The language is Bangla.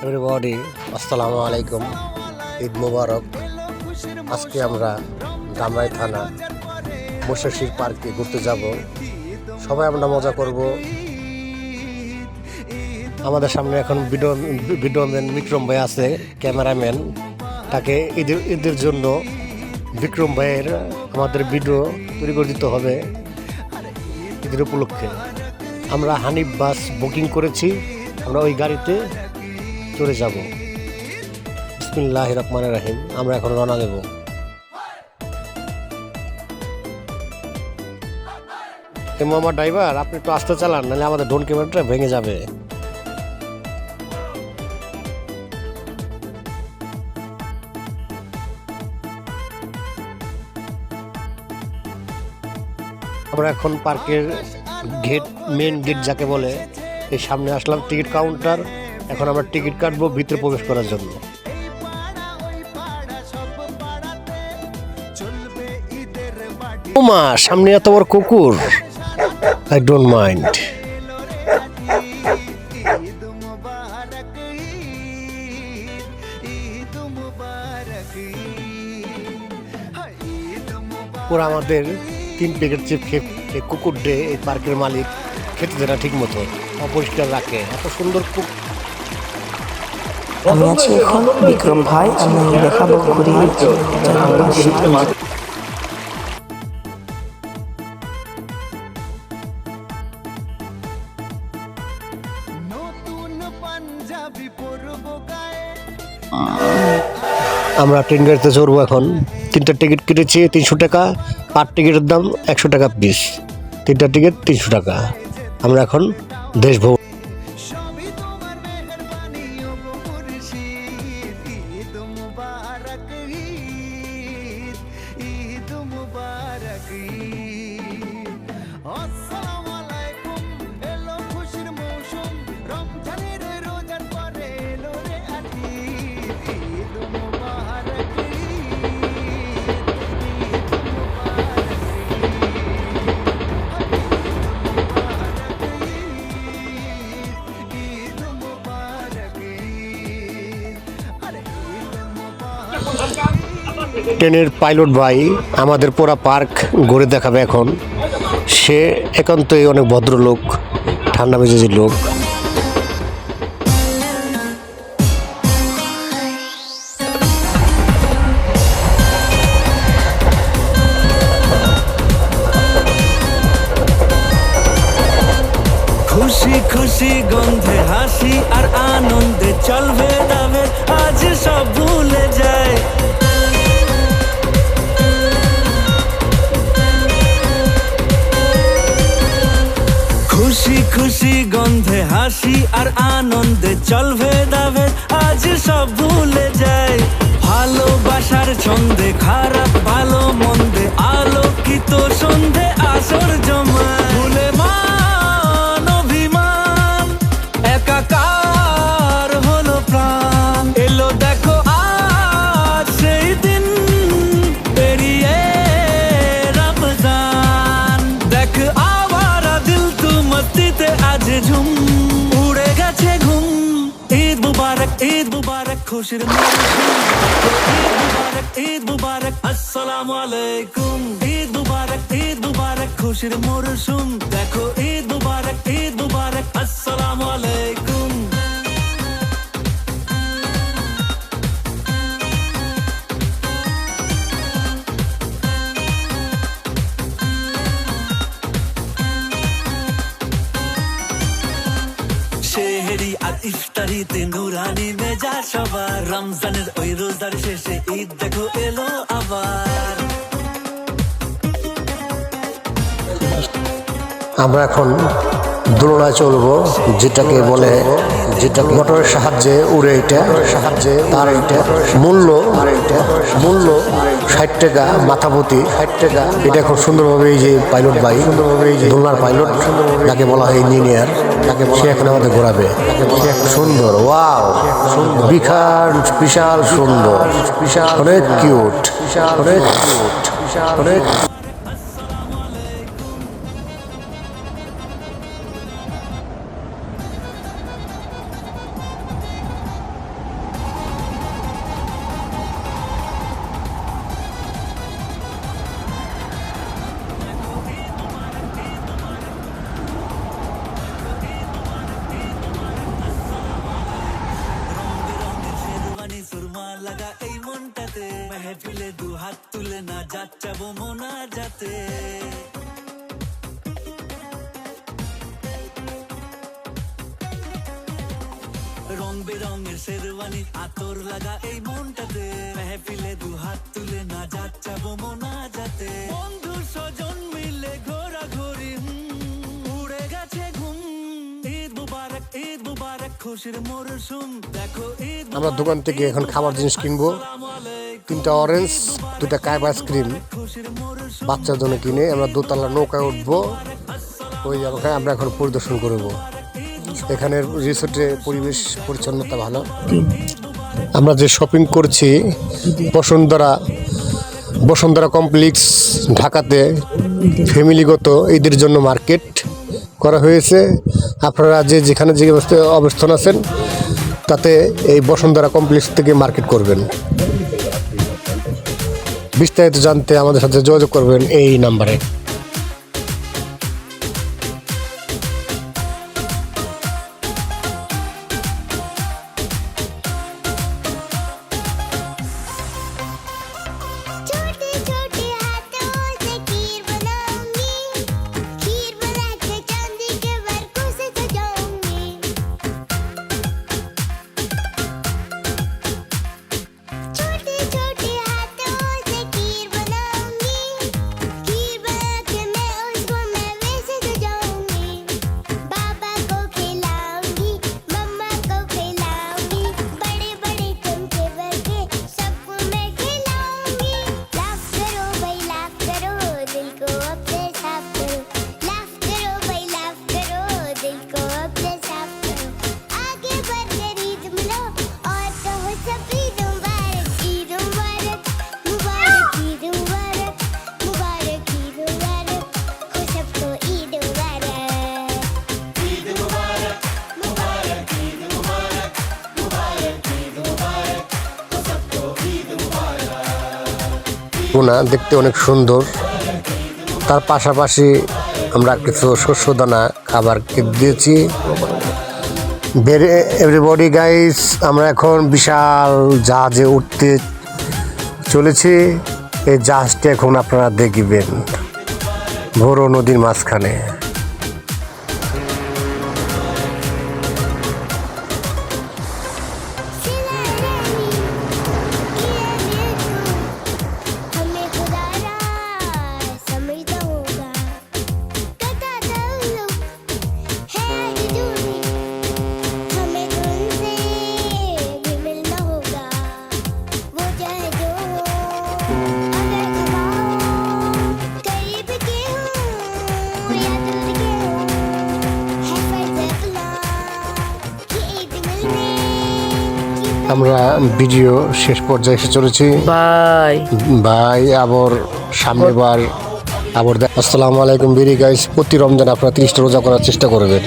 এভরিবডি আসসালামু আলাইকুম, ঈদ মুবারক। আজকে আমরা ধামরাই থানা মুশাশির পার্কে ঘুরতে যাব। সবাই আমরা মজা করব। আমাদের সামনে এখন ভিডিওম্যান বিক্রম ভাই আছে, ক্যামেরাম্যান। তাকে ঈদের জন্য বিক্রম ভাইয়ের আমাদের ভিডিও তৈরি করে দিতে হবে ঈদের উপলক্ষে। আমরা হানিফ বাস বুকিং করেছি, আমরা ওই গাড়িতে চলে যাব। বিসমিল্লাহির রহমানির রহিম। আমরা এখন রওনা দেব। মামা ড্রাইভার, আপনি একটু আস্তে চালান, নাহলে আমাদের ড্রোন ক্যামেরাটা ভেঙে যাবে। আমরা এখন পার্কের মেন গেট যাকে বলে, এই সামনে আসলাম, টিকিট কাউন্টার। এখন আমরা টিকিট কাটবো ভিতরে প্রবেশ করার জন্য। ওমা, সামনে এত বড় কুকুর। I don't mind. ওরা আমাদের 3 প্যাকেট চিপ কুকুর ডে এই পার্কের মালিক খেতে দেয় না ঠিক মতো, অপরিষ্কার রাখে। এত সুন্দর আমি আছি এখন বিক্রম ভাই, আমি দেখাবো ঘুরিয়ে আমরা ট্রেন গাড়িতে চড়বো এখন। 3টা টিকিট কেটেছি 300 টাকা। পার টিকিটের দাম 100 টাকা পিস। 3টা টিকিট 300 টাকা। আমরা এখন দেশ ভ্রমণ। ট্রেনের পাইলট ভাই আমাদের পুরা পার্ক ঘুরে দেখাবে এখন। সে একান্তই অনেক ভদ্রলোক, ঠান্ডা মেজাজি লোক। খুশি খুশি গন্ধে হাসি আর আনন্দে চলবে দাবে, আজ সব ভুলে যায়। খুশি খুশি গন্ধে হাসি আর আনন্দে চলবে দাবে, আজ সব ভুলে যায়। ভালোবাসার ছন্দে খারাপ ভালো মন্দে আলোকিত সন্ধে আসর জমায়। ভুলে মান অভিমান একাকার হলো প্রাণ, এলো দেখো আজ সেই দিন পেরিয়ে রমজান। দেখ আওয়ারা দিল তু মস্তিতে আজ ঝুম, উড়ে গেছে ঘুম। ঈদ মুবারক, ঈদ মুবারক, খুশির ঈদ মুবারক, আসসালামু আলাইকুম। ঈদ মুবারক, ঈদ মুবারক, খুশির মরশুম। দেখো ঈদ মুবারক, ঈদ মুবারক, আসসালামু আলাইকুম। সেহরি আর ইফতারিতে নুরানি মেজা সবার, রমজানের ওই রোজার শেষে ঈদ দেখো এলো আবার। আমরা এখন দোলনায় চলবো, যেটাকে বলে, যেটাকে মোটরের সাহায্যে উড়ে, এটা সাহায্যে তার এটা মূল্য 60 টাকা মাথা প্রতি, 60 টাকা। এটা খুব সুন্দরভাবে এই যে পাইলট ভাই, সুন্দরভাবে এই যে দোলনার পাইলট যাকে বলা হয় ইঞ্জিনিয়ার, তাকে সে এখন আমাদের ঘোরাবে। সুন্দর, ওয়াও, সুন্দর, বিশাল সুন্দর, বিশাল অনেক কিউট, অনেক কিউট, অনেক। মেহফিলে দু হাত তুলে না যাচ্ছাবো মোনা যাতে রং বেরঙের শেরওয়ানি আতর লাগা এই মনটাতে মেহফিলে দু হাত তুলে না যাচ্ছাবো মোনা যাতে বন্ধু স্বজন মিলে ঘোরাঘুরি উড়ে গেছে ঘুম ঈদ মুবারক খুশির মরশুম দেখো ঈদ আমরা দোকান থেকে এখন খাবার জিনিস কিনবো, 3টা অরেঞ্জ, 2টা কাপ আইসক্রিম বাচ্চার জন্য কিনে আমরা দোতলা নৌকায় উঠবো। ওই জায়গায় আমরা এখন পরিদর্শন করব। এখানের রিসোর্টে পরিবেশ পরিচ্ছন্নতা ভালো। আমরা যে শপিং করছি বসুন্ধরা কমপ্লেক্স ঢাকাতে ফ্যামিলিগত ঈদের জন্য মার্কেট করা হয়েছে। আপনারা যেখানে যে অবস্থান আছেন তাতে এই বসুন্ধরা কমপ্লেক্স থেকে মার্কেট করবেন। বিস্তারিত জানতে আমাদের সাথে যোগাযোগ করবেন এই নাম্বারে। छोटे छोटे हाथों से खीर बनाऊंगी, खीर बना के चांदी के वर्कों से सजाऊंगी। छोटे छोटे हाथों से खीर बनाऊंगी, खीर बना के मैं उसको मेवे से सजाऊंगी। बाबा को खिलाऊंगी, मम्मा को खिलाऊंगी, बड़े बड़े चमचे भर के सबको मैं खिलाऊंगी। लाफ करो भाई लाफ करो, दिल को अपने साफ करो। लाफ करो भाई लाफ करो, दिल को अपने साफ करो। आगे बढ़कर ईद मिलो और कहो सब ईद मुबारक, ईद मुबारक, मुबारक ईद मुबारक, मुबारक ईद मुबारक, हो सबको ईद मुबारक। ईद मुबारक, मुबारक ईद मुबारक, मुबारक ईद मुबारक, हो सबको ईद मुबारक। পোনা দেখতে অনেক সুন্দর। তার পাশাপাশি আমরা কিছু শস্যদানা খাবার দিয়েছি। এভরিবডি গাইস, আমরা এখন বিশাল জাহাজে উঠতে চলেছি। এই জাহাজটি এখন আপনারা দেখবেন ভোর নদীর মাঝখানে। हमें खुदारा समझता होगा, कथा ताल्लुक है जरूरी, हमें तुमसे भी मिलना होगा। वो चाहे जो हो, अगर कभाओ करीब के हो या दूर के हो, है फर्ज अखलाक कि ईद मिलने की আমরা ভিডিও শেষ পর্যায়ে এসে চলেছি। বাই আবার সামনের বার আবার আসসালামু আলাইকুম। বেরি গাইস, প্রতি রমজান আপনারা 30টা রোজা করার চেষ্টা করবেন।